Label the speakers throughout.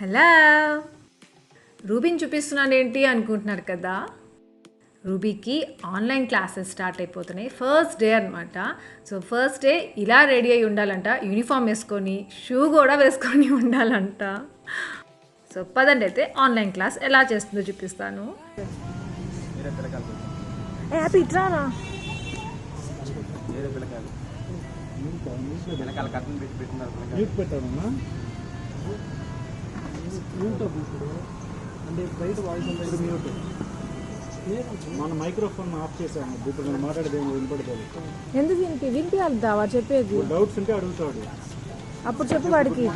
Speaker 1: Hello, రూబీని చూపిస్తున్నాను ఏంటి అనుకుంటున్నారు కదా. రూబీకి ఆన్లైన్ క్లాసెస్ స్టార్ట్ అయిపోతున్నాయి. ఫస్ట్ డే అనమాట. సో ఫస్ట్ డే ఇలా రెడీ అయి ఉండాలంట, యూనిఫామ్ వేసుకొని షూ కూడా వేసుకొని ఉండాలంట. సో పదండి అయితే ఆన్లైన్ క్లాస్ ఎలా చేస్తుందో చూపిస్తాను.
Speaker 2: అంటే బయట వాయిస్ అంతా మ్యూట్. మన మైక్రోఫోన్ ఆఫ్ చేసాము. ఇప్పుడు నేను మాట్లాడేది ఏమో వినపడుతుంది.
Speaker 3: ఎందుకు దీనికి వినిపించాలి చెప్పేది.
Speaker 2: డౌట్స్ ఉంటే అడుగుతాడు.
Speaker 3: అప్పుడు చెప్పు వాడికి.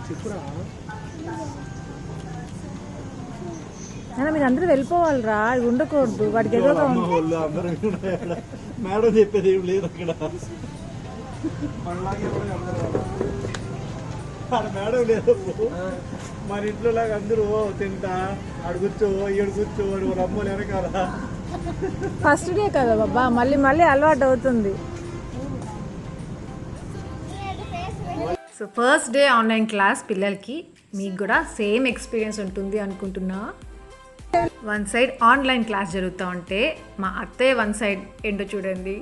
Speaker 2: చెప్పురా.
Speaker 3: అయినా మీరు అందరూ వెళ్ళిపోవాలిరా, అది ఉండకూడదు. వాడికి ఎదురుగా
Speaker 2: మేడం చెప్పేది ఏం లేదు అక్కడ. మేడం లేదు. మన ఇంట్లో లాగా అందరూ తింటా అడు కూర్చో ఈడు కూర్చో వాడు అమ్మలు వెనకాల.
Speaker 3: ఫస్ట్ డే కదా బాబా, మళ్ళీ మళ్ళీ అలవాటు అవుతుంది.
Speaker 1: So first day online class పిల్లలకి మీకు కూడా సేమ్ ఎక్స్పీరియన్స్ ఉంటుంది అనుకుంటున్నా. వన్ సైడ్ ఆన్లైన్ క్లాస్ జరుగుతూ ఉంటే మా అత్తయ్య వన్ సైడ్ ఏంటో చూడండి.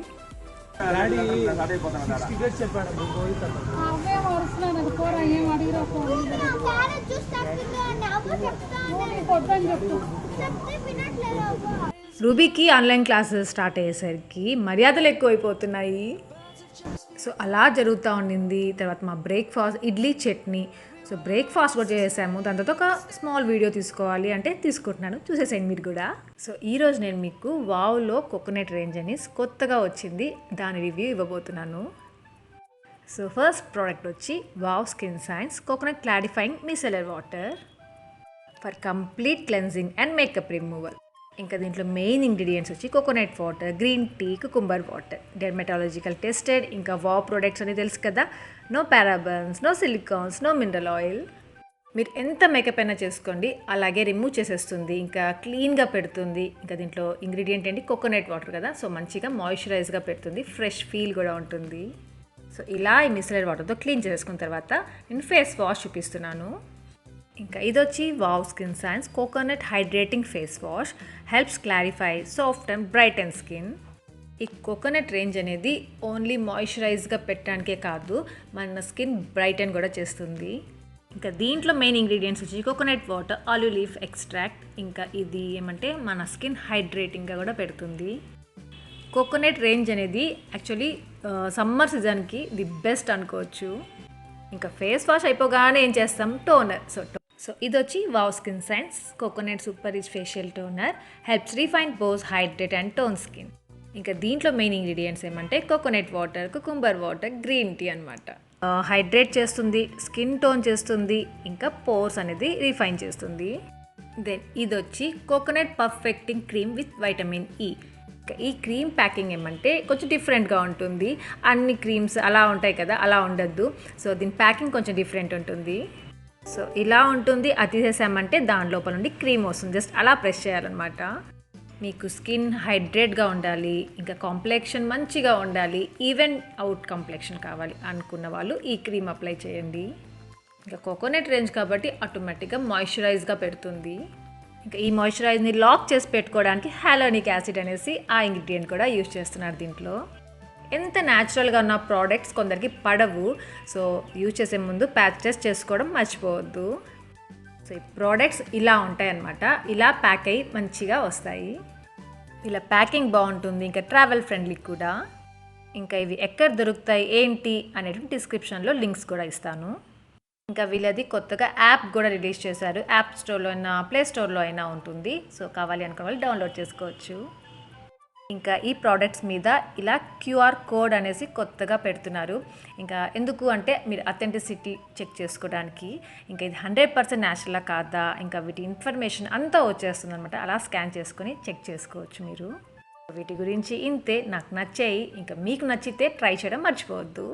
Speaker 1: రూబీకి ఆన్లైన్ క్లాసెస్ స్టార్ట్ అయ్యేసరికి మర్యాదలు ఎక్కువైపోతున్నాయి. సో అలా జరుగుతూ ఉండింది. తర్వాత మా breakfast idli chutney. So breakfast కూడా చేసాము. దాని తర్వాత ఒక స్మాల్ వీడియో తీసుకోవాలి అంటే తీసుకుంటున్నాను, చూసేసాను మీరు కూడా. సో ఈరోజు నేను మీకు వావ్లో కోకోనట్ రేంజ్ అని కొత్తగా వచ్చింది, దాని రివ్యూ ఇవ్వబోతున్నాను. సో ఫస్ట్ ప్రోడక్ట్ వచ్చి wow skin science coconut clarifying micellar water for complete cleansing and makeup removal. ఇంకా దీంట్లో మెయిన్ ఇంగ్రీడియంట్స్ వచ్చి coconut water, green tea, cucumber water, dermatological tested. ఇంకా వావ్ ప్రోడక్ట్స్ అని తెలుసు కదా, no parabens, no silicones, no mineral oil. మీరు ఎంత makeup అయినా చేసుకోండి, అలాగే రిమూవ్ చేసేస్తుంది, ఇంకా క్లీన్గా పెడుతుంది. ఇంకా దీంట్లో ఇంగ్రీడియంట్ ఏంటి, కోకోనట్ వాటర్ కదా, సో మంచిగా మాయిశ్చరైజ్గా పెడుతుంది, ఫ్రెష్ ఫీల్ కూడా ఉంటుంది. సో ఇలా ఈ మిసలర్ వాటర్తో క్లీన్ చేసుకున్న తర్వాత నేను ఫేస్ వాష్ చూపిస్తున్నాను. ఇంకా ఇది వచ్చి wow skin science coconut hydrating face wash, helps clarify, soft and brighten skin. ఈ కోకోనట్ రేంజ్ అనేది ఓన్లీ మాయిశ్చరైజ్గా పెట్టడానికే కాదు, మన స్కిన్ బ్రైటన్ కూడా చేస్తుంది. ఇంకా దీంట్లో మెయిన్ ఇంగ్రీడియంట్స్ వచ్చి coconut water, olive leaf extract. ఇంకా ఇది ఏమంటే మన స్కిన్ హైడ్రేటింగ్గా కూడా పెడుతుంది. కోకోనట్ రేంజ్ అనేది యాక్చువల్లీ సమ్మర్ సీజన్కి ది బెస్ట్ అనుకోవచ్చు. ఇంకా ఫేస్ వాష్ అయిపోగానే ఏం చేస్తాం, టోనర్. సో ఇది వచ్చి wow skin science coconut super rich facial toner, helps refine pores, hydrate and tone skin. ఇంకా దీంట్లో మెయిన్ ఇంగ్రీడియంట్స్ ఏమంటే coconut water, cucumber water, green tea అనమాట. హైడ్రేట్ చేస్తుంది, స్కిన్ టోన్ చేస్తుంది, ఇంకా పోర్స్ అనేది రిఫైన్ చేస్తుంది. దెన్ ఇది వచ్చి coconut perfecting cream with vitamin E. ఈ క్రీమ్ ప్యాకింగ్ ఏమంటే కొంచెం డిఫరెంట్గా ఉంటుంది. అన్ని క్రీమ్స్ అలా ఉంటాయి కదా, అలా ఉండద్దు. సో దీని ప్యాకింగ్ కొంచెం డిఫరెంట్ ఉంటుంది. సో ఇలా ఉంటుంది, అది తీసేసామంటే దాని లోపల నుండి క్రీమ్ వస్తుంది, జస్ట్ అలా ప్రెస్ చేయాలన్నమాట. మీకు స్కిన్ హైడ్రేట్గా ఉండాలి, ఇంకా కాంప్లెక్షన్ మంచిగా ఉండాలి, ఈవెన్ అవుట్ కాంప్లెక్షన్ కావాలి అనుకున్న వాళ్ళు ఈ క్రీమ్ అప్లై చేయండి. ఇంకా కోకోనట్ రేంజ్ కాబట్టి ఆటోమేటిక్గా మాయిశ్చరైజ్గా పెడుతుంది. ఇంకా ఈ మాయిశ్చరైజ్ని లాక్ చేసి పెట్టుకోవడానికి హ్యాలోనిక్ యాసిడ్ అనేసి ఆ ఇంగ్రీడియంట్ కూడా యూజ్ చేస్తున్నారు దీంట్లో. ఎంత న్యాచురల్గా ఉన్న ప్రోడక్ట్స్ కొందరికి పడవు, సో యూజ్ చేసే ముందు ప్యాచ్ టెస్ట్ చేసుకోవడం మర్చిపోవద్దు. సో ఈ ప్రోడక్ట్స్ ఇలా ఉంటాయన్నమాట, ఇలా ప్యాక్ అయ్యి మంచిగా వస్తాయి. ఇలా ప్యాకింగ్ బాగుంటుంది, ఇంకా ట్రావెల్ ఫ్రెండ్లీ కూడా. ఇంకా ఇవి ఎక్కడ దొరుకుతాయి ఏంటి అనేటువంటి డిస్క్రిప్షన్లో లింక్స్ కూడా ఇస్తాను. ఇంకా వీళ్ళది కొత్తగా యాప్ కూడా రిలీజ్ చేశారు, యాప్ స్టోర్లో అయినా ప్లే స్టోర్లో అయినా ఉంటుంది. సో కావాలి అనుకున్న వాళ్ళు డౌన్లోడ్ చేసుకోవచ్చు. ఇంకా ఈ ప్రోడక్ట్స్ మీద ఇలా క్యూఆర్ కోడ్ అనేసి కొత్తగా పెడుతున్నారు. ఇంకా ఎందుకు అంటే మీరు అథెంటిసిటీ చెక్ చేసుకోవడానికి. ఇంకా ఇది 100% న్యాచురలా కాదా, ఇంకా వీటి ఇన్ఫర్మేషన్ అంతా వచ్చేస్తుంది అనమాట. అలా స్కాన్ చేసుకొని చెక్ చేసుకోవచ్చు మీరు. వీటి గురించి ఇంతే, నాకు నచ్చాయి. ఇంకా మీకు నచ్చితే ట్రై చేయడం మర్చిపోవద్దు.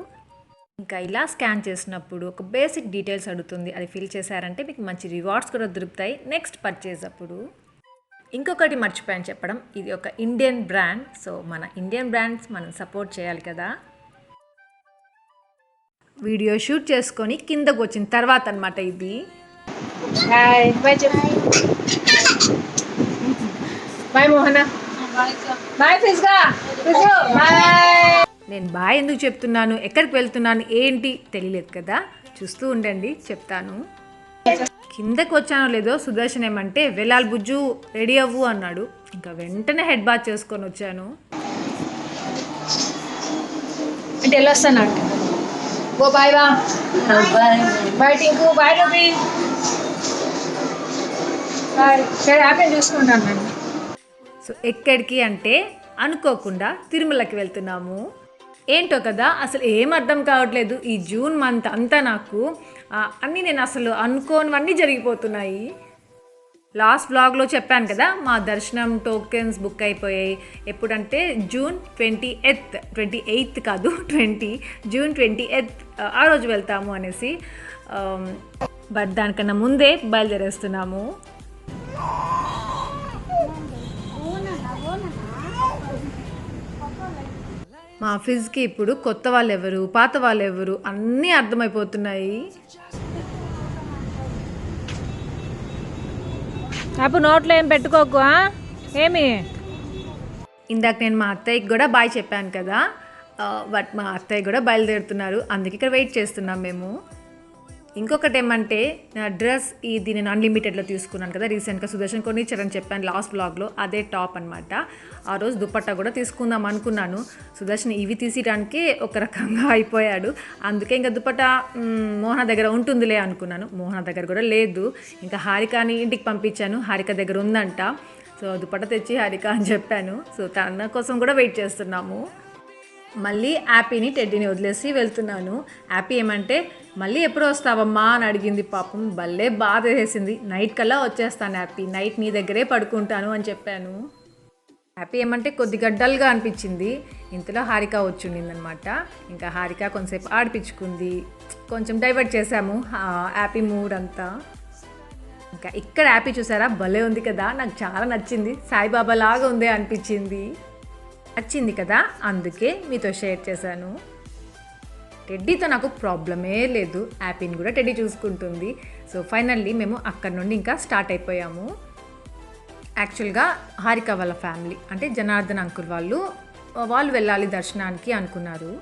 Speaker 1: ఇంకా ఇలా స్కాన్ చేసినప్పుడు ఒక బేసిక్ డీటెయిల్స్ అడుగుతుంది, అది ఫిల్ చేశారంటే మీకు మంచి రివార్డ్స్ కూడా దొరుకుతాయి నెక్స్ట్ పర్చేజ్ అప్పుడు. ఇంకొకటి మర్చిపోయాను చెప్పడం, ఇది ఒక ఇండియన్ బ్రాండ్. సో మన ఇండియన్ బ్రాండ్స్ మనం సపోర్ట్ చేయాలి కదా. వీడియో షూట్ చేసుకొని కిందకు వచ్చిన తర్వాత అనమాట ఇది.
Speaker 3: బాయ్ బాయ్ చెప్పు. బాయ్ మోహన. బాయ్ ఫిజ్గా. బాయ్.
Speaker 1: నేను బాయ్ ఎందుకు చెప్తున్నాను, ఎక్కడికి వెళ్తున్నాను ఏంటి తెలియలేదు కదా, చూస్తూ ఉండండి చెప్తాను. కిందకు వచ్చానో లేదో సుదర్శన్ ఏమంటే వెళ్ళాలి బుజ్జు రెడీ అవ్వు అన్నాడు. ఇంకా వెంటనే హెడ్ బాత్ చేసుకొని వచ్చాను.
Speaker 3: అంటే వెళ్ళొస్తాను ఓ బాయ్ బా. Bye Tinku. Bye Ravi. Bye. Happy చూసుకుంటాను నేను.
Speaker 1: సో ఎక్కడికి అంటే అనుకోకుండా తిరుమలకి వెళ్తున్నాము. ఏంటో కదా అసలు ఏం అర్థం కావట్లేదు ఈ జూన్ మంత్ అంతా నాకు అన్నీ నేను అసలు అనుకోనివన్నీ జరిగిపోతున్నాయి. లాస్ట్ వ్లాగ్లో చెప్పాను కదా మా దర్శనం టోకెన్స్ బుక్ అయిపోయాయి. ఎప్పుడంటే జూన్ 28 కాదు 20 జూన్ 28 ఆ రోజు వెళ్తాము అనేసి. బట్ దానికన్నా ముందే బయలుదేరేస్తున్నాము. మా ఫిజ్కి ఇప్పుడు కొత్త వాళ్ళు ఎవరు పాత వాళ్ళు ఎవరు అన్నీ అర్థమైపోతున్నాయి.
Speaker 3: అప్పుడు నోట్లో ఏం పెట్టుకోకు. ఏమి
Speaker 1: ఇందాక నేను మా అత్తయ్యకి కూడా బాయ్ చెప్పాను కదా, బట్ మా అత్తయ్య కూడా బయలుదేరుతున్నారు, అందుకే ఇక్కడ వెయిట్ చేస్తున్నాం మేము. ఇంకొకటి ఏమంటే నా డ్రెస్ ఇది నేను అన్లిమిటెడ్లో తీసుకున్నాను కదా, రీసెంట్గా సుదర్శన్ కొనిచ్చారని చెప్పాను లాస్ట్ బ్లాగ్లో, అదే టాప్ అనమాట. ఆ రోజు దుపట్టా కూడా తీసుకుందాం అనుకున్నాను. సుదర్శన్ ఇవి తీసేయడానికి ఒక రకంగా అయిపోయాడు, అందుకే ఇంకా దుపట్టా మోహన దగ్గర ఉంటుందిలే అనుకున్నాను. మోహన దగ్గర కూడా లేదు. ఇంకా హారికని ఇంటికి పంపించాను, హారిక దగ్గర ఉందంట. సో దుపట్టా తెచ్చి హారిక అని చెప్పాను. సో తన కోసం కూడా వెయిట్ చేస్తున్నాము. మళ్ళీ యాపీని టెడ్డీని వదిలేసి వెళ్తున్నాను. యాపీ ఏమంటే మళ్ళీ ఎప్పుడు వస్తావమ్మా అని అడిగింది. పాపం భలే బాధ వేసింది. నైట్ కల్లా వచ్చేస్తాను యాపీ, నైట్ నీ దగ్గరే పడుకుంటాను అని చెప్పాను. హ్యాపీ ఏమంటే కొద్ది గడ్డలుగా అనిపించింది. ఇంతలో హారిక వచ్చిండిందనమాట. ఇంకా హారిక కొంతసేపు ఆడిపించుకుంది, కొంచెం డైవర్ట్ చేసాము హ్యాపీ మూడ్ అంతా. ఇంకా ఇక్కడ హ్యాపీ చూసారా భలే ఉంది కదా, నాకు చాలా నచ్చింది. సాయిబాబా లాగా ఉంది అనిపించింది. నచ్చింది కదా, అందుకే మీతో షేర్ చేశాను. టెడ్డీతో నాకు ప్రాబ్లమే లేదు, హ్యాపీని కూడా టెడ్డీ చూసుకుంటుంది. సో ఫైనల్లీ మేము అక్కడ నుండి ఇంకా స్టార్ట్ అయిపోయాము. యాక్చువల్గా హారిక వాళ్ళ ఫ్యామిలీ అంటే జనార్దన్ అంకుల్ వాళ్ళు వెళ్ళాలి దర్శనానికి అనుకున్నారు.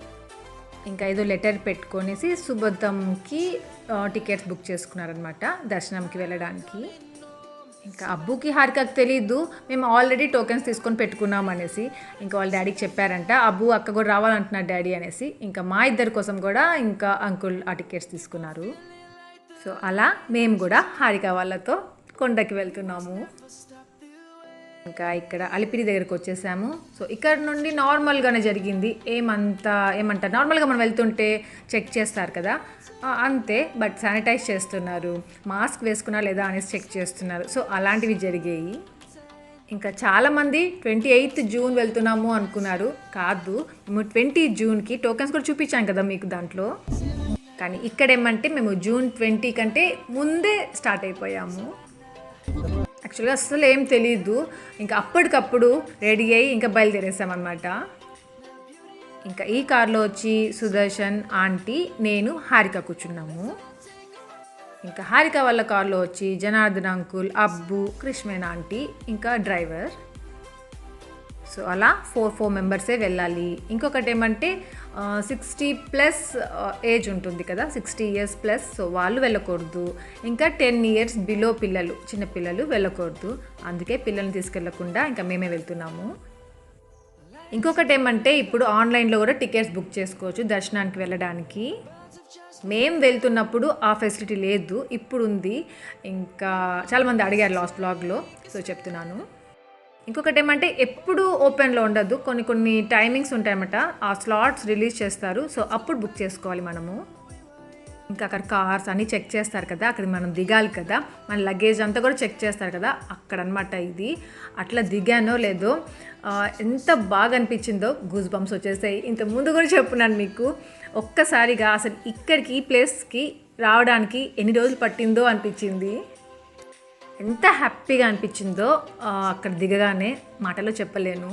Speaker 1: ఇంకా ఏదో లెటర్ పెట్టుకొనేసి సుబద్ధంకి టికెట్స్ బుక్ చేసుకున్నారనమాట దర్శనంకి వెళ్ళడానికి. ఇంకా అబ్బుకి హారికకి తెలీదు, మేము ఆల్రెడీ టోకెన్స్ తీసుకొని పెట్టుకున్నాం అనేసి. ఇంకా వాళ్ళ డాడీకి చెప్పారంట అబ్బు అక్క కూడా రావాలంటున్నారు డాడీ అనేసి. ఇంకా మా ఇద్దరి కోసం కూడా ఇంకా అంకుల్ ఆ టికెట్స్ తీసుకున్నారు. సో అలా మేము కూడా హారిక వాళ్ళతో కొండకి వెళ్తున్నాము. ఇంకా ఇక్కడ అలిపిరి దగ్గరకు వచ్చేసాము. సో ఇక్కడ నుండి నార్మల్గానే జరిగింది, ఏమంటారు నార్మల్గా మనం వెళ్తుంటే చెక్ చేస్తారు కదా అంతే, బట్ శానిటైజ్ చేస్తున్నారు, మాస్క్ వేసుకున్నా లేదా అనేసి చెక్ చేస్తున్నారు. సో అలాంటివి జరిగాయి. ఇంకా చాలామంది 28 జూన్ వెళ్తున్నాము అనుకున్నారు, కాదు మేము 20 జూన్కి టోకెన్స్ కూడా చూపించాం కదా మీకు దాంట్లో. కానీ ఇక్కడ ఏమంటే మేము జూన్ 20 కంటే ముందే స్టార్ట్ అయిపోయాము. యాక్చువల్గా అసలు ఏం తెలీదు, ఇంకా అప్పటికప్పుడు రెడీ అయ్యి ఇంకా బయలుదేరేసామన్నమాట. ఇంకా ఈ కార్లో వచ్చి సుదర్శన్ ఆంటీ నేను హారిక కూర్చున్నాము. ఇంకా హారిక వాళ్ళ కార్లో వచ్చి జనార్దన్ అంకుల్, అబ్బు, కృష్ణవేణి ఆంటీ ఇంకా డ్రైవర్. సో అలా 4 మెంబర్సే వెళ్ళాలి. ఇంకొకటి ఏమంటే 60+ ఏజ్ ఉంటుంది కదా, 60 years ప్లస్, సో వాళ్ళు వెళ్ళకూడదు. ఇంకా 10 years బిలో పిల్లలు, చిన్నపిల్లలు వెళ్ళకూడదు. అందుకే పిల్లల్ని తీసుకెళ్లకుండా ఇంకా మేమే వెళ్తున్నాము. ఇంకొకటి ఏమంటే ఇప్పుడు ఆన్లైన్లో కూడా టికెట్స్ బుక్ చేసుకోవచ్చు దర్శనానికి వెళ్ళడానికి. మేము వెళ్తున్నప్పుడు ఆ ఫెసిలిటీ లేదు, ఇప్పుడు ఉంది. ఇంకా చాలామంది అడిగారు లాస్ట్ బ్లాగ్లో, సో చెప్తున్నాను. ఇంకొకటి ఏమంటే ఎప్పుడు ఓపెన్లో ఉండదు, కొన్ని టైమింగ్స్ ఉంటాయన్నమాట, ఆ స్లాట్స్ రిలీజ్ చేస్తారు. సో అప్పుడు బుక్ చేసుకోవాలి మనము. ఇంకా అక్కడ కార్స్ అన్నీ చెక్ చేస్తారు కదా, అక్కడ మనం దిగాలి కదా, మన లగేజ్ అంతా కూడా చెక్ చేస్తారు కదా, అక్కడ అనమాట ఇది. అట్లా దిగానో లేదో ఎంత బాగా అనిపించిందో, గూస్ బంప్స్ వచ్చేసాయి. ఇంత ముందు కూడా చెప్పున్నాను మీకు, ఒక్కసారిగా అసలు ఇక్కడికి ఈ ప్లేస్కి రావడానికి ఎన్ని రోజులు పట్టిందో అనిపించింది. ఎంత హ్యాపీగా అనిపించిందో అక్కడ దిగగానే మాటలో చెప్పలేను.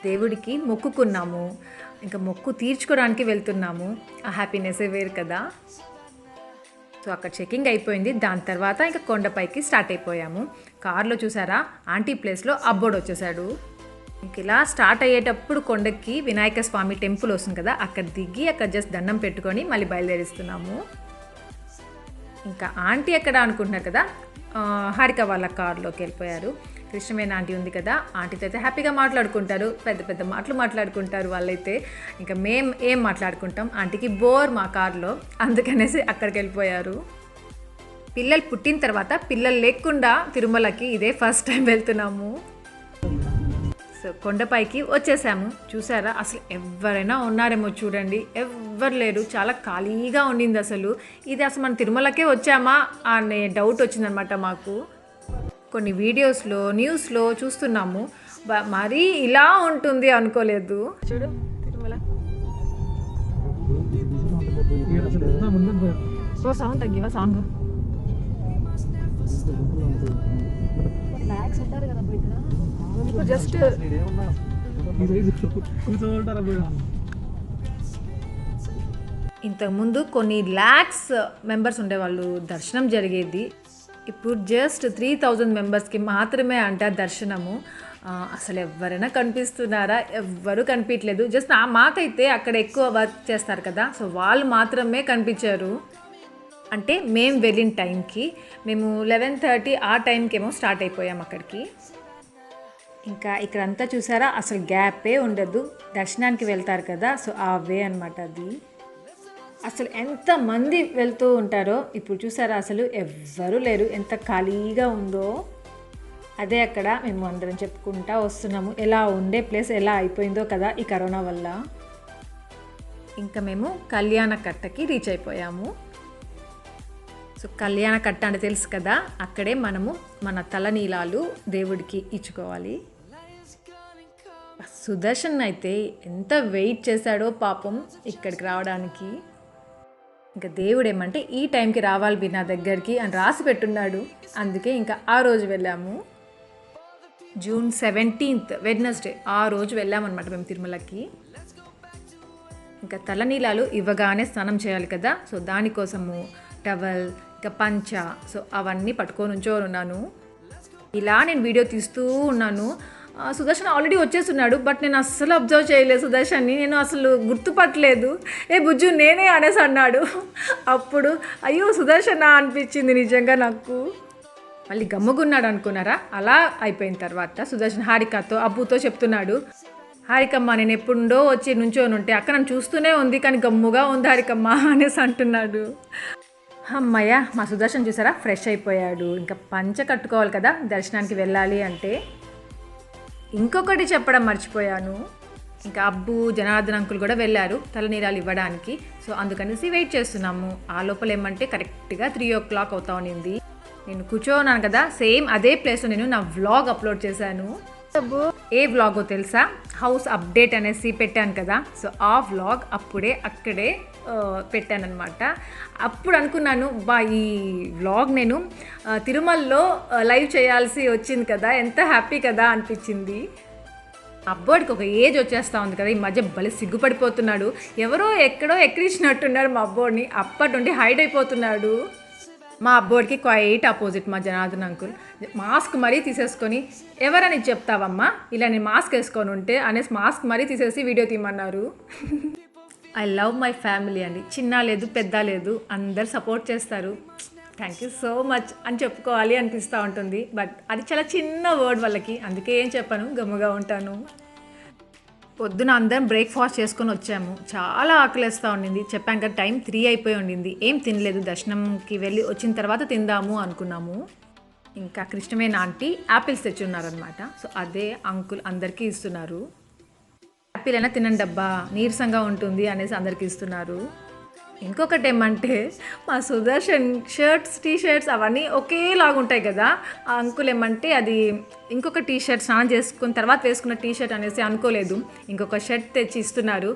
Speaker 1: దేవుడికి మొక్కుకున్నాము, ఇంకా మొక్కు తీర్చుకోవడానికి వెళ్తున్నాము. ఆ హ్యాపీనెస్సే వేరు కదా. సో అక్కడ చెకింగ్ అయిపోయింది. దాని తర్వాత ఇంకా కొండపైకి స్టార్ట్ అయిపోయాము. కార్లో చూసారా ఆంటీ ప్లేస్లో అబ్బోడు వచ్చేసాడు. ఇంక ఇలా స్టార్ట్ అయ్యేటప్పుడు కొండకి వినాయక స్వామి టెంపుల్ వస్తుంది కదా, అక్కడ దిగి అక్కడ జస్ట్ దండం పెట్టుకొని మళ్ళీ బయలుదేరిస్తున్నాము. ఇంకా ఆంటీ ఎక్కడ అనుకుంటున్నారు కదా, హారిక వాళ్ళ కార్లోకి వెళ్ళిపోయారు. కృష్ణవేణి ఆంటీ ఉంది కదా, ఆంటీతో అయితే హ్యాపీగా మాట్లాడుకుంటారు, పెద్ద పెద్ద మాటలు మాట్లాడుకుంటారు వాళ్ళైతే. ఇంకా మేము ఏం మాట్లాడుకుంటాం, ఆంటీకి బోర్ మా కార్లో, అందుకనేసి అక్కడికి వెళ్ళిపోయారు. పిల్లలు పుట్టిన తర్వాత పిల్లలు లేకుండా తిరుమలకి ఇదే ఫస్ట్ టైం వెళ్తున్నాము. సో కొండపైకి వచ్చేసాము. చూసారా అసలు ఎవరైనా ఉన్నారేమో చూడండి, ఎవ్వరు లేరు, చాలా ఖాళీగా ఉండింది. అసలు ఇది అసలు మన తిరుమలకే వచ్చామా అనే డౌట్ వచ్చిందనమాట మాకు. కొన్ని వీడియోస్లో న్యూస్లో చూస్తున్నాము, మరీ ఇలా ఉంటుంది అనుకోలేదు. చూడు తిరుమల సౌండ్ తగ్గివా, సాంగ్ ఉంటారు కదా జస్ట్ ఇంతకుముందు కొన్ని ల్యాక్స్ మెంబర్స్ ఉండేవాళ్ళు, దర్శనం జరిగేది. ఇప్పుడు జస్ట్ 3000 మెంబర్స్కి మాత్రమే అంట దర్శనము. అసలు ఎవరైనా కనిపిస్తున్నారా? ఎవ్వరూ కనిపించలేదు. జస్ట్ మాకైతే అక్కడ ఎక్కువ వర్క్ చేస్తారు కదా, సో వాళ్ళు మాత్రమే కనిపించారు. అంటే మేము వెళ్ళిన టైంకి మేము 11:30 ఆ టైంకేమో స్టార్ట్ అయిపోయాం అక్కడికి. ఇంకా ఇక్కడంతా చూసారా అసలు గ్యాపే ఉండదు, దర్శనానికి వెళ్తారు కదా, సో ఆ వే అనమాట అది. అసలు ఎంతమంది వెళ్తూ ఉంటారో ఇప్పుడు చూసారా, అసలు ఎవ్వరూ లేరు, ఎంత ఖాళీగా ఉందో. అదే అక్కడ మేము అందరం చెప్పుకుంటా వస్తున్నాము, ఎలా ఉండే ప్లేస్ ఎలా అయిపోయిందో కదా ఈ కరోనా వల్ల. ఇంకా మేము కళ్యాణ కట్టకి రీచ్ అయిపోయాము. సో కళ్యాణ కట్ట అంటే తెలుసు కదా, అక్కడే మనము మన తలనీలాలు దేవుడికి ఇచ్చుకోవాలి. సుదర్శన్ అయితే ఎంత వెయిట్ చేశాడో పాపం ఇక్కడికి రావడానికి. ఇంకా దేవుడు ఏమంటే ఈ టైంకి రావాలి నా దగ్గరికి అని రాసి పెట్టున్నాడు, అందుకే ఇంకా ఆ రోజు వెళ్ళాము. June 17th వెడ్నెస్డే ఆ రోజు వెళ్ళామన్నమాట మేము తిరుమలకి. ఇంకా తలనీలాలు ఇవ్వగానే స్నానం చేయాలి కదా, సో దానికోసము టవల్ ఇంకా పంచ, సో అవన్నీ పట్టుకొని ఉన్నాను. ఇలా నేను వీడియో తీస్తూ ఉన్నాను. సుదర్శన్ ఆల్రెడీ వచ్చేస్తున్నాడు, బట్ నేను అస్సలు అబ్జర్వ్ చేయలేదు సుదర్శన్ని, నేను అసలు గుర్తుపట్టలేదు. ఏ బుజ్జు నేనే అనేసి అన్నాడు. అప్పుడు అయ్యో సుదర్శన అనిపించింది నిజంగా నాకు. మళ్ళీ గమ్ముగున్నాడు అనుకున్నారా, అలా అయిపోయిన తర్వాత సుదర్శన్ హారికతో అబ్బుతో చెప్తున్నాడు, హారికమ్మ నేను ఎప్పుడో వచ్చి నుంచోని ఉంటే అక్క నన్ను చూస్తూనే ఉంది కానీ గమ్ముగా ఉంది హారికమ్మ అనేసి అంటున్నాడు. అమ్మయ్య మా సుదర్శన్ చూసారా ఫ్రెష్ అయిపోయాడు. ఇంకా పంచ కట్టుకోవాలి కదా దర్శనానికి వెళ్ళాలి అంటే. ఇంకొకటి చెప్పడం మర్చిపోయాను, ఇంకా అబ్బు జనార్దన్ అంకుల్ కూడా వెళ్ళారు తలనీలాలు ఇవ్వడానికి. సో అందుకనేసి వెయిట్ చేస్తున్నాము. ఆ లోపల ఏమంటే కరెక్ట్గా 3 o'clock అవుతా ఉన్నింది. నేను కూర్చోన్నాను కదా, సేమ్ అదే ప్లేస్లో నేను నా వ్లాగ్ అప్లోడ్ చేశాను. ఏ వ్లాగో తెలుసా, హౌస్ అప్డేట్ అనేసి పెట్టాను కదా, సో ఆ వ్లాగ్ అక్కడే పెట్టానన్నమాట. అప్పుడు అనుకున్నాను ఈ వ్లాగ్ నేను తిరుమలలో లైవ్ చేయాల్సి వచ్చింది కదా, ఎంత హ్యాపీ కదా అనిపించింది. అబ్బోడికి ఒక ఏజ్ వచ్చేస్తూ ఉంది కదా, ఈ మధ్య భలే సిగ్గుపడిపోతున్నాడు, ఎవరో ఎక్కడో ఎక్కిరించినట్టున్నారు మా అబ్బోడిని, అప్పటి నుండి హైడ్ అయిపోతున్నాడు. మా అబ్బోడికి క్వైట్ ఆపోజిట్ మా జనార్దన్ అంకుల్, మాస్క్ మరీ తీసేసుకొని ఎవరని చెప్తావమ్మా ఇలా నేను మాస్క్ వేసుకొని ఉంటే అనేసి మాస్క్ మరీ తీసేసి వీడియో తీయమన్నారు. ఐ లవ్ మై ఫ్యామిలీ అండి, చిన్న లేదు పెద్ద లేదు అందరు సపోర్ట్ చేస్తారు, థ్యాంక్ యూ సో మచ్ అని చెప్పుకోవాలి అనిపిస్తూ ఉంటుంది. బట్ అది చాలా చిన్న వర్డ్ వాళ్ళకి, అందుకే ఏం చెప్పాను గమ్ముగా ఉంటాను. పొద్దున అందరం బ్రేక్ఫాస్ట్ చేసుకొని వచ్చాము, చాలా ఆకలిస్తూ ఉండింది. చెప్పాం కదా టైం 3 అయిపోయి ఉండింది, ఏం తినలేదు, దర్శనంకి వెళ్ళి వచ్చిన తర్వాత తిందాము అనుకున్నాము. ఇంకా కృష్ణవేణి ఆంటీ యాపిల్స్ తెచ్చి ఉన్నారనమాట, సో అదే అంకుల్ అందరికీ ఇస్తున్నారు. యాపిల్ అయినా తినండి డబ్బా నీరసంగా ఉంటుంది అనేసి అందరికీ ఇస్తున్నారు. ఇంకొకటి ఏమంటే మా సుదర్శన్ షర్ట్స్ టీషర్ట్స్ అవన్నీ ఒకేలాగా ఉంటాయి కదా, ఆ అంకుల్ ఏమంటే అది ఇంకొక టీషర్ట్ స్నానం చేసుకున్న తర్వాత వేసుకున్న టీషర్ట్ అనేసి అనుకోలేదు, ఇంకొక షర్ట్ తెచ్చి ఇస్తున్నారు.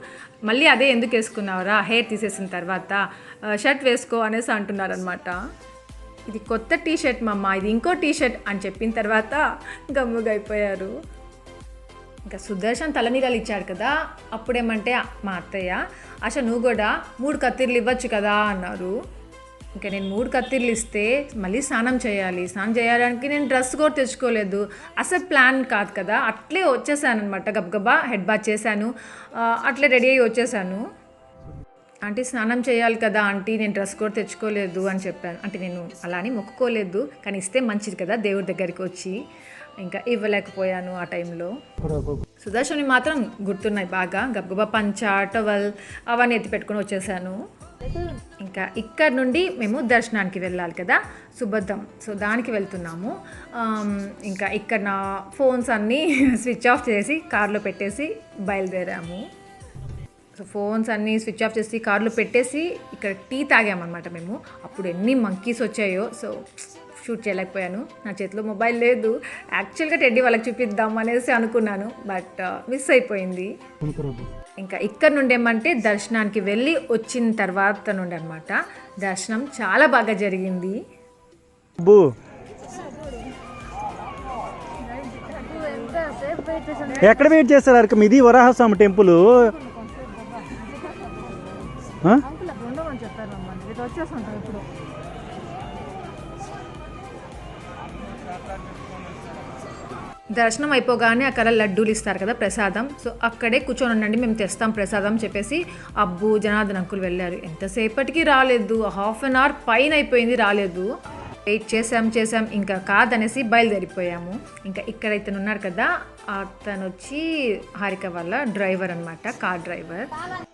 Speaker 1: మళ్ళీ అదే ఎందుకు వేసుకున్నావురా హెయిర్ తీసేసిన తర్వాత, షర్ట్ వేసుకో అనేసి అంటున్నారు అనమాట. ఇది కొత్త టీషర్ట్ మమ్మ, ఇది ఇంకో టీషర్ట్ అని చెప్పిన తర్వాత గమ్ముగా అయిపోయారు. ఇంకా సుదర్శన్ తలనీలాలు ఇచ్చాడు కదా, అప్పుడేమంటే మా అత్తయ్య అసలు నువ్వు కూడా 3 కత్తిర్లు ఇవ్వచ్చు కదా అన్నారు. ఇంకా నేను 3 కత్తిర్లు ఇస్తే మళ్ళీ స్నానం చేయడానికి నేను డ్రెస్ కూడా తెచ్చుకోలేదు. అసలు ప్లాన్ కాదు కదా, అట్లే వచ్చేసాను అనమాట. గబగబా హెడ్ బాత్ చేశాను, అట్లే రెడీ అయ్యి వచ్చేసాను. ఆంటీ స్నానం చేయాలి కదా ఆంటీ, నేను డ్రెస్ కూడా తెచ్చుకోలేదు అని చెప్పాను. అంటే నేను అలా అని మొక్కుకోలేదు, కానీ ఇస్తే మంచిది కదా దేవుడి దగ్గరికి వచ్చి. ఇంకా ఇవ్వలేకపోయాను ఆ టైంలో. సుదర్శని మాత్రం గుర్తున్నాయి బాగా. గబగబా పంచ, టవల్ అవన్నీ ఎత్తి పెట్టుకుని వచ్చేసాను. ఇంకా ఇక్కడ నుండి మేము దర్శనానికి వెళ్ళాలి కదా, సుబద్దం. సో దానికి వెళ్తున్నాము. ఇంకా ఇక్కడ నా ఫోన్స్ అన్నీ స్విచ్ ఆఫ్ చేసి కార్లో పెట్టేసి బయలుదేరాము. సో ఫోన్స్ అన్నీ స్విచ్ ఆఫ్ చేసి కార్లో పెట్టేసి ఇక్కడ టీ తాగామన్నమాట మేము. అప్పుడు ఎన్ని మంకీస్ వచ్చాయో, సో షూట్ చేయలేకపోయాను. నా చేతిలో మొబైల్ లేదు. యాక్చువల్గా టెడ్డీ వాళ్ళకి చూపిద్దాం అనేసి అనుకున్నాను, బట్ మిస్ అయిపోయింది. ఇంకా ఇక్కడ నుండి ఏమంటే దర్శనానికి వెళ్ళి వచ్చిన తర్వాత నుండి అనమాట దర్శనం చాలా బాగా జరిగింది.
Speaker 2: ఎక్కడ వెయిట్ చేస్తారు అరకం? ఇది వరాహస్వామి టెంపుల్.
Speaker 1: దర్శనం అయిపోగానే అక్కడ లడ్డూలు ఇస్తారు కదా ప్రసాదం. సో అక్కడే కూర్చొని ఉండండి, మేము తెస్తాం ప్రసాదం చెప్పేసి అబ్బు జనార్దన్ అంకుల్ వెళ్ళారు. ఎంతసేపటికి రాలేదు, హాఫ్ అన్ అవర్ పైన అయిపోయింది రాలేదు. వెయిట్ చేసాం ఇంకా కాదనేసి బయలుదేరిపోయాము. ఇంకా ఇక్కడ ఇతను ఉన్నారు కదా, అతను వచ్చి హారిక వాళ్ళ డ్రైవర్ అనమాట, కార్ డ్రైవర్.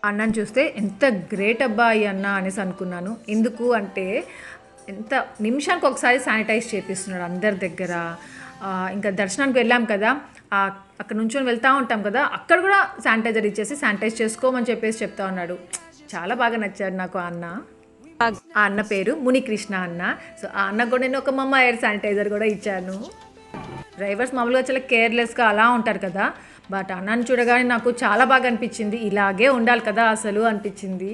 Speaker 1: అన్నని చూస్తే ఎంత గ్రేట్ అబ్బాయి అన్న అనేసి అనుకున్నాను. ఎందుకు అంటే ఎంత నిమిషానికి ఒకసారి శానిటైజ్ చేపిస్తున్నాడు అందరి దగ్గర. ఇంకా దర్శనానికి వెళ్ళాం కదా, అక్కడ నుంచొని వెళ్తూ ఉంటాం కదా, అక్కడ కూడా శానిటైజర్ ఇచ్చేసి శానిటైజ్ చేసుకోమని చెప్పేసి చెప్తా ఉన్నాడు. చాలా బాగా నచ్చాడు నాకు ఆ అన్న. ఆ అన్న పేరు మునికృష్ణ అన్న. సో ఆ అన్న కూడా నేను ఒక మమ్మ ఎయిర్ శానిటైజర్ కూడా ఇచ్చాను. డ్రైవర్స్ మామూలుగా చాలా కేర్లెస్గా అలా ఉంటారు కదా, బట్ అన్నని చూడగానే నాకు చాలా బాగా అనిపించింది. ఇలాగే ఉండాలి కదా అసలు అనిపించింది.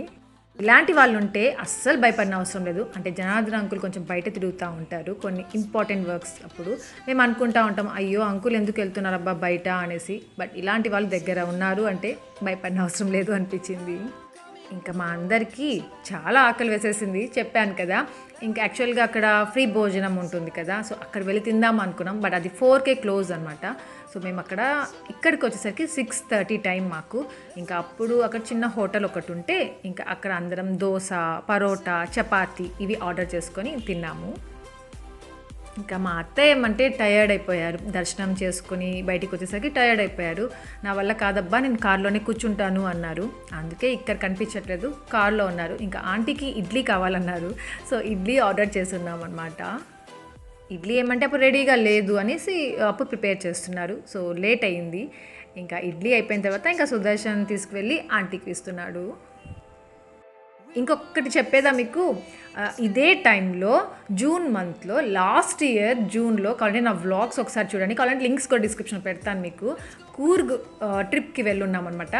Speaker 1: ఇలాంటి వాళ్ళు ఉంటే అస్సలు భయపడిన అవసరం లేదు. అంటే జనార్దన్ అంకుల్ కొంచెం బయట తిరుగుతూ ఉంటారు కొన్ని ఇంపార్టెంట్ వర్క్స్ అప్పుడు. మేము అనుకుంటూ ఉంటాం అయ్యో అంకుల్ ఎందుకు వెళ్తున్నారు అబ్బా బయట అనేసి, బట్ ఇలాంటి వాళ్ళు దగ్గర ఉన్నారు అంటే భయపడిన అవసరం లేదు అనిపించింది. ఇంకా మా అందరికీ చాలా ఆకలి వేసేసింది చెప్పాను కదా. ఇంకా యాక్చువల్గా అక్కడ ఫ్రీ భోజనం ఉంటుంది కదా, సో అక్కడ వెళ్ళి తిందాం అనుకున్నాం, బట్ అది 4కే క్లోజ్ అనమాట. సో మేము ఇక్కడికి వచ్చేసరికి 6:30 టైం మాకు. ఇంకా అప్పుడు అక్కడ చిన్న హోటల్ ఒకటి ఉంటే ఇంకా అక్కడ అందరం దోశ, పరోటా, చపాతీ ఇవి ఆర్డర్ చేసుకొని తిన్నాము. ఇంకా మా అత్తయ్య ఏమంటే టయర్డ్ అయిపోయారు, దర్శనం చేసుకుని బయటికి వచ్చేసరికి టయర్డ్ అయిపోయారు. నా వల్ల కాదబ్బా నేను కార్లోనే కూర్చుంటాను అన్నారు. అందుకే ఇక్కడ కనిపించట్లేదు, కార్లో ఉన్నారు. ఇంకా ఆంటీకి ఇడ్లీ కావాలన్నారు, సో ఇడ్లీ ఆర్డర్ చేస్తున్నాం అనమాట. ఇడ్లీ ఏమంటే అప్పుడు రెడీగా లేదు అనేసి అప్పుడు ప్రిపేర్ చేస్తున్నారు, సో లేట్ అయింది. ఇంకా ఇడ్లీ అయిపోయిన తర్వాత ఇంకా సుదర్శన్ తీసుకువెళ్ళి ఆంటీకి ఇస్తున్నాడు. ఇంకొకటి చెప్పేదా మీకు, ఇదే టైంలో జూన్ మంత్లో లాస్ట్ ఇయర్ జూన్లో కావాలంటే నా వ్లాగ్స్ ఒకసారి చూడండి, కావాలంటే లింక్స్ కూడా డిస్క్రిప్షన్ పెడతాను మీకు. కూర్గ్ ట్రిప్కి వెళ్ళున్నాం అనమాట.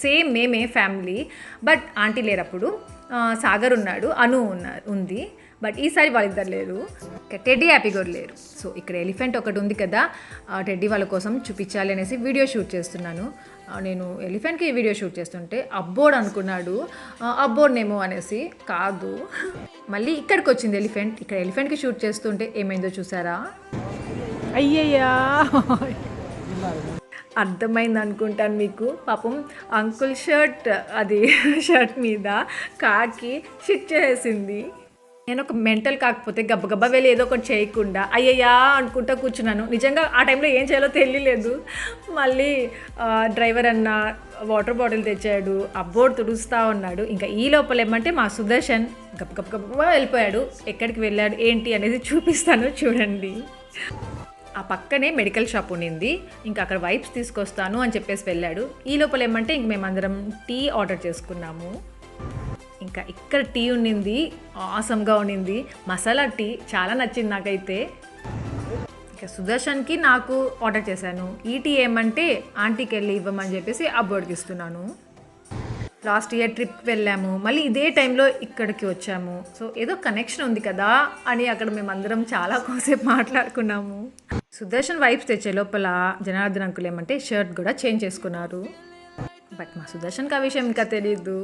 Speaker 1: సేమ్ మేమే ఫ్యామిలీ, బట్ ఆంటీ లేరప్పుడు. సాగర్ ఉన్నాడు, అను ఉంది, బట్ ఈసారి వాళ్ళిద్దరు లేరు. టెడ్డీ హ్యాపీ కూడా లేరు. సో ఇక్కడ ఎలిఫెంట్ ఒకటి ఉంది కదా, టెడ్డీ వాళ్ళ కోసం చూపించాలి అనేసి వీడియో షూట్ చేస్తున్నాను. నేను ఎలిఫెంట్కి వీడియో షూట్ చేస్తుంటే అబ్బోర్డ్ అనుకున్నాడు, అబ్బోర్డ్నేమో అనేసి. కాదు, మళ్ళీ ఇక్కడికి వచ్చింది ఎలిఫెంట్. ఇక్కడ ఎలిఫెంట్కి షూట్ చేస్తుంటే ఏమైందో చూసారా? అయ్యయ్యా, అర్థమైంది అనుకుంటాను మీకు. పాపం అంకుల్ షర్ట్ మీద కాకి షిట్ చేసింది. నేను ఒక మెంటల్ కాకపోతే గబ్బగబ్బా వెళ్ళి ఏదో ఒకటి చేయకుండా అయ్యయ్యా అనుకుంటా కూర్చున్నాను. నిజంగా ఆ టైంలో ఏం చేయాలో తెలియలేదు. మళ్ళీ డ్రైవర్ అన్న వాటర్ బాటిల్ తెచ్చాడు, అబ్బోర్డ్ తుడుస్తూ ఉన్నాడు. ఇంకా ఈ లోపల ఏమంటే మా సుదర్శన్ గబ్బగబ్బా వెళ్ళిపోయాడు. ఎక్కడికి వెళ్ళాడు ఏంటి అనేది చూపిస్తాను చూడండి. ఆ పక్కనే మెడికల్ షాప్ ఉండింది, ఇంకా అక్కడ వైప్స్ తీసుకొస్తాను అని చెప్పేసి వెళ్ళాడు. ఈ లోపల ఏమంటే ఇంక మేమందరం టీ ఆర్డర్ చేసుకున్నాము. ఇంకా ఇక్కడ టీ ఉండింది, ఆసమ్గా ఉండింది. మసాలా టీ చాలా నచ్చింది నాకైతే. ఇంకా సుదర్శన్కి నాకు ఆర్డర్ చేశాను. ఈ టీ ఏమంటే ఆంటీకి వెళ్ళి ఇవ్వమని చెప్పేసి అబ్బోర్డ్కి ఇస్తున్నాను. లాస్ట్ ఇయర్ ట్రిప్కి వెళ్ళాము, మళ్ళీ ఇదే టైంలో ఇక్కడికి వచ్చాము. సో ఏదో కనెక్షన్ ఉంది కదా అని అక్కడ మేమందరం చాలా కాసేపు మాట్లాడుకున్నాము. సుదర్శన్ వైబ్స్ తెచ్చే లోపల జనార్దన్ అంకుల్ ఏమంటే షర్ట్ కూడా చేంజ్ చేసుకున్నారు. బట్ మా సుదర్శన్కి ఆ విషయం ఇంకా తెలీదు.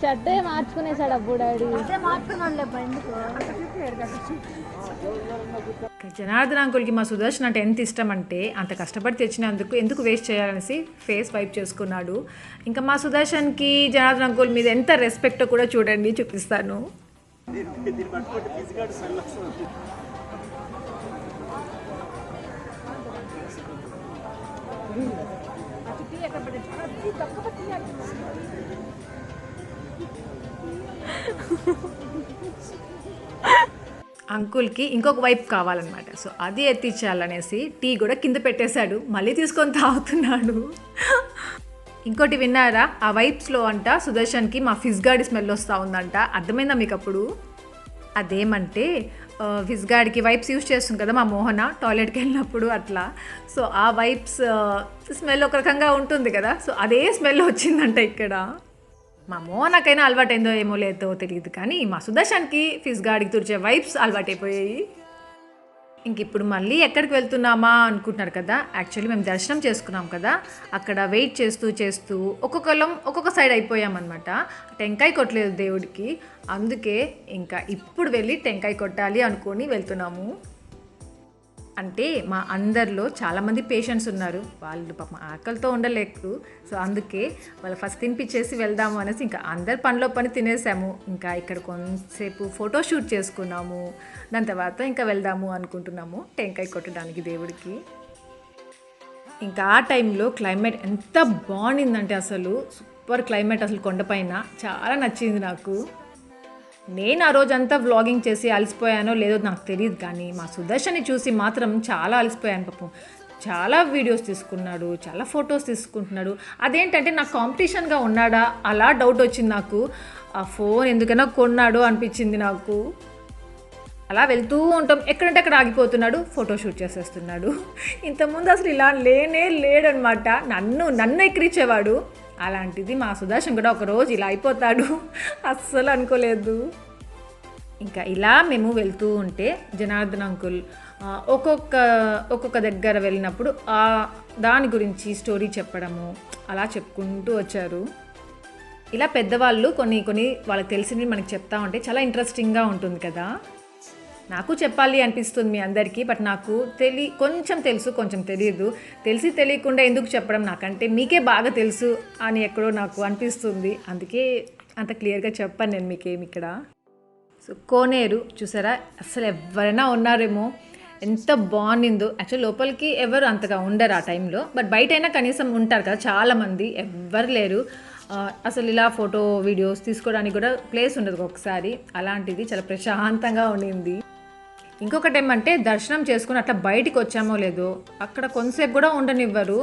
Speaker 3: షర్టే మార్చుకునేసాడు అప్పుడు డాడీ.
Speaker 1: జనార్దన్ అంకుల్కి మా సుదర్శన్ అంటే ఎంత ఇష్టం అంటే అంత కష్టపడి తెచ్చినందుకు ఎందుకు వేస్ట్ చేయాలనేసి ఫేస్ వైప్ చేసుకున్నాడు. ఇంకా మా సుదర్శన్కి జనార్దన్ అంకుల్ మీద ఎంత రెస్పెక్టో కూడా చూడండి, చూపిస్తాను. అంకుల్కి ఇంకొక వైపు కావాలన్నమాట. సో అది ఎత్తించాలనేసి టీ కూడా కింద పెట్టేశాడు, మళ్ళీ తీసుకొని తాగుతున్నాడు. ఇంకోటి విన్నారా, ఆ వైప్స్లో అంట సుదర్శన్కి మా ఫిజ్ గాడి స్మెల్ వస్తూ ఉందంట. అర్థమైందా మీకు అప్పుడు? అదేమంటే ఫిజ్ గాడికి వైప్స్ యూజ్ చేస్తుంది కదా మా మోహన టాయిలెట్కి వెళ్ళినప్పుడు అట్లా. సో ఆ వైప్స్ స్మెల్ ఒక రకంగా ఉంటుంది కదా, సో అదే స్మెల్ వచ్చిందంట ఇక్కడ. మా మోహనకైనా అలవాటైందో ఏమో లేదో తెలియదు, కానీ మా సుదర్శన్కి ఫిజ్ గాడికి తుడిచే వైప్స్ అలవాటైపోయాయి. ఇంక ఇప్పుడు మళ్ళీ ఎక్కడికి వెళ్తున్నామా అనుకుంటున్నారు కదా. యాక్చువల్లీ మేము దర్శనం చేసుకున్నాం కదా, అక్కడ వెయిట్ చేస్తూ ఒక్కొక్కరం ఒక్కొక్క సైడ్ అయిపోయామన్నమాట. టెంకాయ కొట్టలేదు దేవుడికి, అందుకే ఇంకా ఇప్పుడు వెళ్ళి టెంకాయ కొట్టాలి అనుకొని వెళ్తున్నాము. అంటే మా అందరిలో చాలామంది పేషెంట్స్ ఉన్నారు, వాళ్ళు పాపం ఆకలితో ఉండలేరు. సో అందుకే వాళ్ళు ఫస్ట్ తినిపించేసి వెళ్దాము అనేసి ఇంకా అందరి పనిలో పని తినేసాము. ఇంకా ఇక్కడ కొంతసేపు ఫోటోషూట్ చేసుకున్నాము, దాని తర్వాత ఇంకా వెళ్దాము అనుకుంటున్నాము టెంకాయ కొట్టడానికి దేవుడికి. ఇంకా ఆ టైంలో క్లైమేట్ ఎంత బాగుండిందంటే అసలు సూపర్ క్లైమేట్, అసలు కొండపైన చాలా నచ్చింది నాకు. నేను ఆ రోజంతా వ్లాగింగ్ చేసి అలసిపోయానో లేదో నాకు తెలియదు, కానీ మా సుదర్శన్ని చూసి మాత్రం చాలా అలసిపోయాను పాపం. చాలా వీడియోస్ తీసుకున్నాడు, చాలా ఫొటోస్ తీసుకుంటున్నాడు. అదేంటంటే నాకు కాంపిటీషన్గా ఉన్నాడా అలా డౌట్ వచ్చింది నాకు. ఆ ఫోన్ ఎందుకైనా కొన్నాడు అనిపించింది నాకు. అలా వెళ్తూ ఉంటాం, ఎక్కడంటే అక్కడ ఆగిపోతున్నాడు, ఫోటోషూట్ చేసేస్తున్నాడు. ఇంతకుముందు అసలు ఇలా లేడనమాట, నన్ను ఎక్కిరించేవాడు. అలాంటిది మా సుదర్శన్ కూడా ఒకరోజు ఇలా అయిపోతాడు, అస్సలు అనుకోలేదు. ఇంకా ఇలా మేము వెళ్తూ ఉంటే జనార్దన్ అంకుల్ ఒక్కొక్క దగ్గర వెళ్ళినప్పుడు దాని గురించి స్టోరీ చెప్పడము అలా చెప్పుకుంటూ వచ్చారు. ఇలా పెద్దవాళ్ళు కొన్ని వాళ్ళకి తెలిసినవి మనకి చెప్తా ఉంటే చాలా ఇంట్రెస్టింగ్గా ఉంటుంది కదా. నాకు చెప్పాలి అనిపిస్తుంది మీ అందరికీ, బట్ నాకు కొంచెం తెలుసు కొంచెం తెలియదు. తెలియకుండా ఎందుకు చెప్పడం, నాకంటే మీకే బాగా తెలుసు అని ఎక్కడో నాకు అనిపిస్తుంది. అందుకే అంత క్లియర్గా చెప్పాను నేను మీకేమి ఇక్కడ. సో కోనేరు చూసారా, అసలు ఎవరైనా ఉన్నారేమో, ఎంత బాగుండిందో. యాక్చువల్ లోపలికి ఎవరు అంతగా ఉండరు ఆ టైంలో, బట్ బయట అయినా కనీసం ఉంటారు కదా చాలామంది, ఎవ్వరు లేరు. అసలు ఇలా ఫోటో వీడియోస్ తీసుకోవడానికి కూడా ప్లేస్ ఉండదు ఒకసారి. అలాంటిది చాలా ప్రశాంతంగా ఉండింది. ఇంకొకటి ఏమంటే దర్శనం చేసుకుని అట్లా బయటికి వచ్చామో లేదో అక్కడ కొంతసేపు కూడా ఉండనివ్వరు.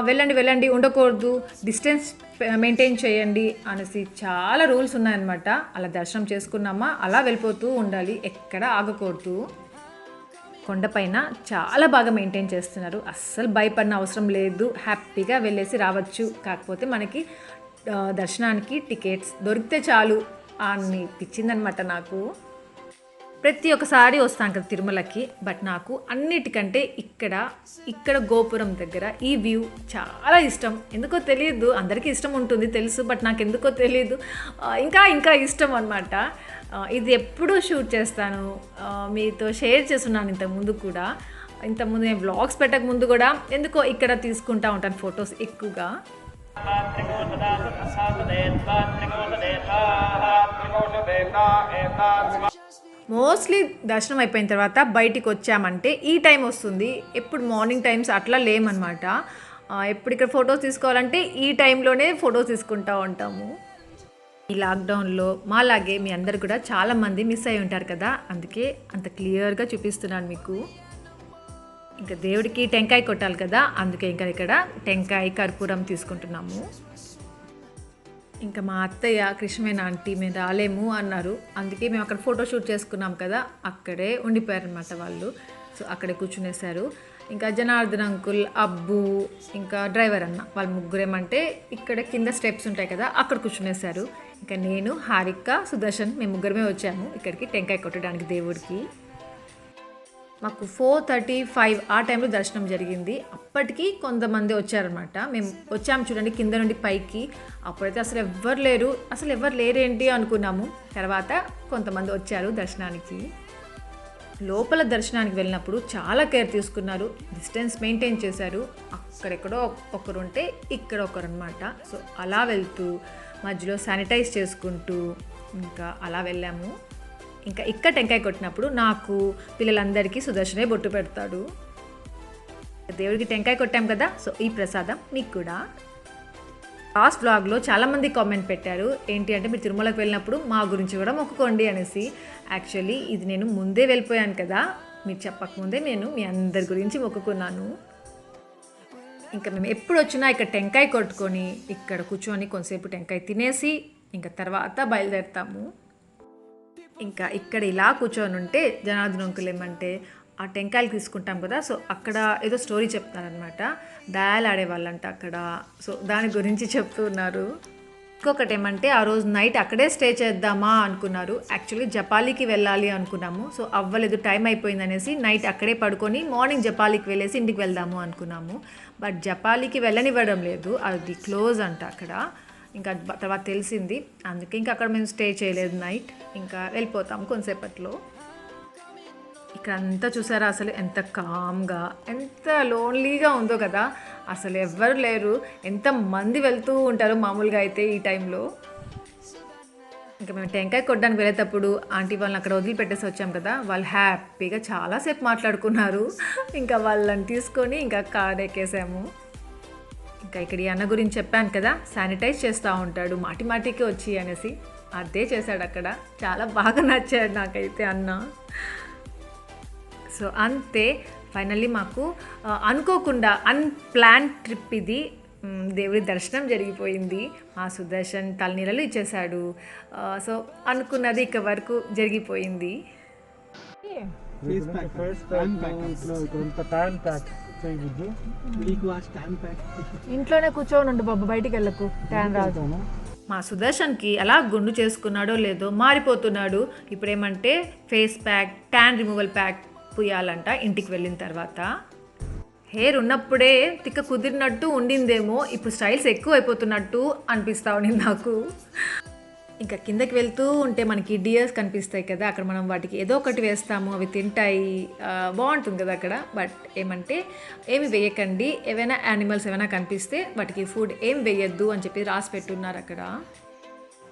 Speaker 1: వెళ్ళండి ఉండకూడదు, డిస్టెన్స్ మెయింటైన్ చేయండి అనేసి చాలా రూల్స్ ఉన్నాయన్నమాట. అలా దర్శనం చేసుకున్నామా అలా వెళ్ళిపోతూ ఉండాలి, ఎక్కడ ఆగకూడదు. కొండపైన చాలా బాగా మెయింటైన్ చేస్తున్నారు, అస్సలు భయపడిన అవసరం లేదు, హ్యాపీగా వెళ్ళేసి రావచ్చు. కాకపోతే మనకి దర్శనానికి టికెట్స్ దొరికితే చాలు అనిపించిందనమాట నాకు. ప్రతి ఒక్కసారి వస్తాను కదా తిరుమలకి, బట్ నాకు అన్నిటికంటే ఇక్కడ గోపురం దగ్గర ఈ వ్యూ చాలా ఇష్టం. ఎందుకో తెలియదు, అందరికీ ఇష్టం ఉంటుంది తెలుసు, బట్ నాకు ఎందుకో తెలియదు ఇంకా ఇష్టం అనమాట. ఇది ఎప్పుడూ షూట్ చేస్తాను, మీతో షేర్ చేస్తున్నాను ఇంతకుముందు నేను వ్లాగ్స్ పెట్టక ముందు కూడా ఎందుకో ఇక్కడ తీసుకుంటా ఉంటాను ఫొటోస్ ఎక్కువగా. మోస్ట్లీ దర్శనం అయిపోయిన తర్వాత బయటికి వచ్చామంటే ఈ టైం వస్తుంది. ఎప్పుడు మార్నింగ్ టైమ్స్ అట్లా లేమన్నమాట. ఎప్పుడు ఇక్కడ ఫొటోస్ తీసుకోవాలంటే ఈ టైంలోనే ఫొటోస్ తీసుకుంటూ ఉంటాము. ఈ లాక్డౌన్లో మాలాగే మీ అందరు కూడా చాలామంది మిస్ అయి ఉంటారు కదా, అందుకే అంత క్లియర్గా చూపిస్తున్నాను మీకు. ఇంకా దేవుడికి టెంకాయ కొట్టాలి కదా, అందుకే ఇంకా ఇక్కడ టెంకాయ కర్పూరం తీసుకుంటున్నాము. ఇంకా మా అత్తయ్య కృష్ణవేణి ఆంటీ మేము రాలేము అన్నారు, అందుకే మేము అక్కడ ఫోటోషూట్ చేసుకున్నాం కదా, అక్కడే ఉండిపోయారనమాట వాళ్ళు. సో అక్కడే కూర్చునేశారు. ఇంకా జనార్దన్ అంకుల్, అబ్బు, ఇంకా డ్రైవర్ అన్న వాళ్ళు ముగ్గురేమంటే ఇక్కడ కింద స్టెప్స్ ఉంటాయి కదా అక్కడ కూర్చునేశారు. ఇంకా నేను, హారిక, సుదర్శన్ మేము ముగ్గురమే వచ్చాము ఇక్కడికి టెంకాయ కొట్టడానికి దేవుడికి. మాకు 4:35 ఆ టైంలో దర్శనం జరిగింది. అప్పటికి కొంతమంది వచ్చారనమాట. మేము వచ్చాము చూడండి కింద నుండి పైకి. అప్పుడైతే అసలు ఎవ్వరు లేరేంటి అనుకున్నాము. తర్వాత కొంతమంది వచ్చారు దర్శనానికి. లోపల దర్శనానికి వెళ్ళినప్పుడు చాలా కేర్ తీసుకున్నారు, డిస్టెన్స్ మెయింటైన్ చేశారు. అక్కడెక్కడో ఒకరు ఉంటే ఇక్కడ ఒకరు అనమాట. సో అలా వెళ్తూ మధ్యలో శానిటైజ్ చేసుకుంటూ ఇంకా అలా వెళ్ళాము. ఇంకా ఇక్కడ టెంకాయ కొట్టినప్పుడు నాకు పిల్లలందరికీ సుదర్శనే బొట్టు పెడతాడు. దేవుడికి టెంకాయ కొట్టాం కదా, సో ఈ ప్రసాదం మీకు కూడా. లాస్ట్ బ్లాగ్లో చాలామంది కామెంట్ పెట్టారు ఏంటి అంటే మీరు తిరుమలకు వెళ్ళినప్పుడు మా గురించి కూడా మొక్కుకోండి అనేసి. యాక్చువల్లీ ఇది నేను ముందే వెళ్ళిపోయాను కదా, మీరు చెప్పకముందే నేను మీ అందరి గురించి మొక్కుకున్నాను. ఇంకా మేము ఎప్పుడు వచ్చినా ఇక్కడ టెంకాయ కొట్టుకొని ఇక్కడ కూర్చొని కొంతసేపు టెంకాయ తినేసి ఇంకా తర్వాత బయలుదేరుతాము. ఇంకా ఇక్కడ ఇలా కూర్చొని ఉంటే జనార్దన్ అంకుల్ ఏమంటే ఆ టెంకాయలు తీసుకుంటాం కదా, సో అక్కడ ఏదో స్టోరీ చెప్తారనమాట. డయాల్ ఆడేవాళ్ళంట అక్కడ, సో దాని గురించి చెప్తున్నారు. ఇంకొకటి ఏమంటే ఆ రోజు నైట్ అక్కడే స్టే చేద్దామా అనుకున్నారు. యాక్చువల్లీ జపాలికి వెళ్ళాలి అనుకున్నాము, సో అవ్వలేదు, టైం అయిపోయింది అనేసి నైట్ అక్కడే పడుకొని మార్నింగ్ జపాలికి వెళ్ళేసి ఇంటికి వెళ్దాము అనుకున్నాము. బట్ జపాలికి వెళ్ళనివ్వడం లేదు, అది క్లోజ్ అంట అక్కడ. ఇంకా తర్వాత తెలిసింది, అందుకే ఇంకా అక్కడ మేము స్టే చేయలేదు నైట్, ఇంకా వెళ్ళిపోతాము కొంతసేపట్లో. ఇక్కడ అంతా చూసారా అసలు ఎంత కామ్గా ఎంత లోన్లీగా ఉందో కదా, అసలు ఎవ్వరు లేరు. ఎంతమంది వెళ్తూ ఉంటారు మామూలుగా అయితే ఈ టైంలో. ఇంకా మేము టెంకాయ కొట్టడానికి వెళ్ళేటప్పుడు ఆంటీ వాళ్ళని అక్కడ వదిలిపెట్టేసి వచ్చాం కదా, వాళ్ళు హ్యాపీగా చాలాసేపు మాట్లాడుకున్నారు. ఇంకా వాళ్ళని తీసుకొని ఇంకా కార్ ఎక్కేసాము. ఇంకా ఇక్కడ ఈ అన్న గురించి చెప్పాను కదా, శానిటైజ్ చేస్తూ ఉంటాడు మాటి మాటికి వచ్చి అనేసి, అదే చేశాడు అక్కడ. చాలా బాగా నచ్చాడు నాకైతే అన్న. సో అంతే, ఫైనల్లీ మాకు అనుకోకుండా అన్ప్లాన్ ట్రిప్ ఇది. దేవుడి దర్శనం జరిగిపోయింది. మా సుదర్శన్ తలనీళ్ళు ఇచ్చేశాడు. సో అనుకున్నది ఇక వరకు జరిగిపోయింది. ఇంట్లోనే కూర్చొని ఉండు బాబు, బయటికి వెళ్ళకు, ట్యాన్ రాదు. మా సుదర్శన్కి అలా గుండు చేసుకున్నాడో లేదో మారిపోతున్నాడు. ఇప్పుడేమంటే face pack, tan removal pack పూయాలంట ఇంటికి వెళ్ళిన తర్వాత. హెయిర్ ఉన్నప్పుడే తిక్క కుదిరినట్టు ఉండిందేమో, ఇప్పుడు స్టైల్స్ ఎక్కువ అయిపోతున్నట్టు అనిపిస్తూ ఉండింది నాకు. ఇంకా కిందకి వెళ్తూ ఉంటే మనకి డియర్స్ కనిపిస్తాయి కదా, అక్కడ మనం వాటికి ఏదో ఒకటి వేస్తాము, అవి తింటాయి, బాగుంటుంది కదా అక్కడ. బట్ ఏమంటే ఏమి వేయకండి, ఏవైనా యానిమల్స్ ఏమైనా కనిపిస్తే వాటికి ఫుడ్ ఏం వేయద్దు అని చెప్పి రాసి పెట్టున్నారు అక్కడ.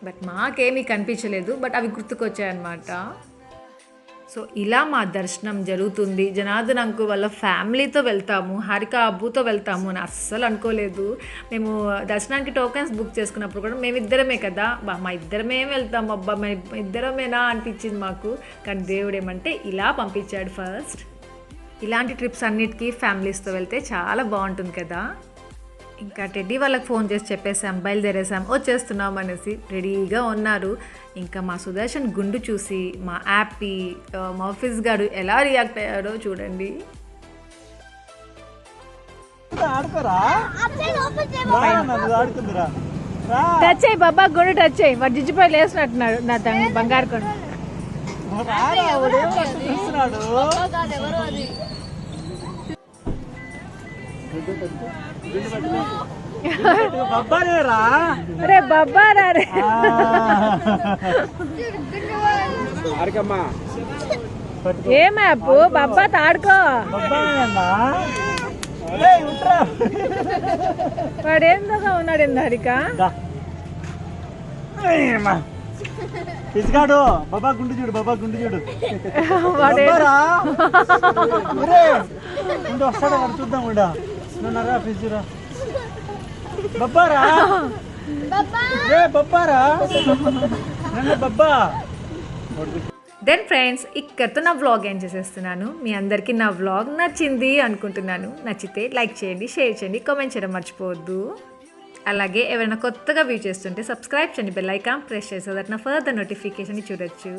Speaker 1: బట్ మాకేమీ కనిపించలేదు, బట్ అవి గుర్తుకొచ్చాయన్నమాట. సో ఇలా మా దర్శనం జరుగుతుంది. జనార్దన్ అంకుల్ వాళ్ళ ఫ్యామిలీతో వెళ్తాము, హారిక అబ్బుతో వెళ్తాము అని అస్సలు అనుకోలేదు. మేము దర్శనానికి టోకెన్స్ బుక్ చేసుకున్నప్పుడు కూడా మేమిద్దరమే కదా, మా ఇద్దరమే వెళ్తాము, అబ్బా మేము ఇద్దరమేనా అనిపించింది మాకు. కానీ దేవుడు ఏమంటే ఇలా పంపించాడు ఫస్ట్. ఇలాంటి ట్రిప్స్ అన్నిటికీ ఫ్యామిలీస్తో వెళ్తే చాలా బాగుంటుంది కదా. ఇంకా టెడ్డీ వాళ్ళకి ఫోన్ చేసి చెప్పేసాం, బయలుదేరేసాం, వచ్చేస్తున్నాం అనేసి రెడీగా ఉన్నారు. ఇంకా మా సుదర్శన్ గుండు చూసి మా యాపీ, మా ఆఫీస్ గారు ఎలా రియాక్ట్ అయ్యాడో చూడండి. టచ్ అయ్యి బాబా, గుండు టచ్ అయ్యి, వాడు జిజ్జిపోయి లేసినట్టున్నాడు నా బంగారు కొండ. అరే బబ్బారా రే, ఏ మ్యాప్ బబ్బా తాడుకో. వాడేందోగా ఉన్నాడు ఎందు హరిక
Speaker 2: పిసిగాడు. బాబా గుండు చూడు, బాబా గుండు చూడు. గుండు వస్తాడా వాడు, చూద్దాం కూడా. నువ్వున్నారా పిసిరా బబ్బారా, బబ్బారా బబ్బా.
Speaker 1: దెన్ ఫ్రెండ్స్, ఇక్కడితో నా వ్లాగ్ ఏం చేసేస్తున్నాను. మీ అందరికీ నా వ్లాగ్ నచ్చింది అనుకుంటున్నాను. నచ్చితే లైక్ చేయండి, షేర్ చేయండి, కామెంట్ చేయడం మర్చిపోవద్దు. అలాగే ఎవరైనా కొత్తగా వ్యూ చేస్తుంటే సబ్స్క్రైబ్ చేయండి, బెల్ ఐకాన్ ప్రెస్ చేసి సో దట్ నా ఫర్దర్ నోటిఫికేషన్ చూడొచ్చు.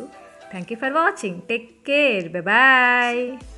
Speaker 1: Thank you for watching, take care, bye.